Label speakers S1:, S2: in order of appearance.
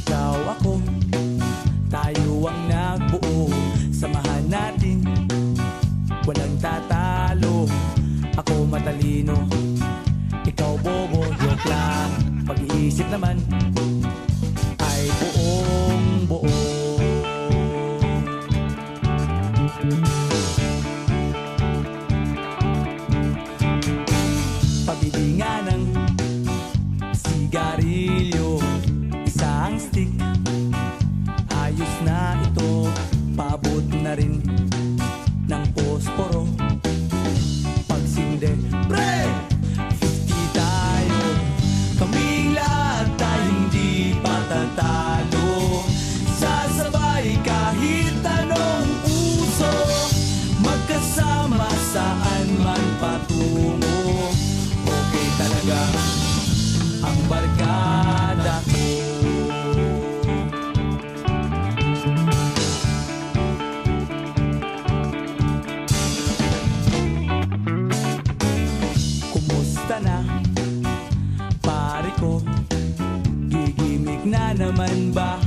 S1: Ikaw ako, tayo ang nagbuo. Samahan natin, walang tatalo. Ako matalino, ikaw bobo. Joke lang, pag-iisip naman ay buong buo. Pabili nga ng sigarilyo, isang stick, ayos na ito. Paabot na rin ng posporo. Pagsinde, pre! 50 tayo, kaming lahat tayo hindi patatalo. Sasabay kahit anong uso, magkasama saan man patungo. Okay talaga ang barkada ko. Kumusta na, pare ko? Gigimik na naman ba?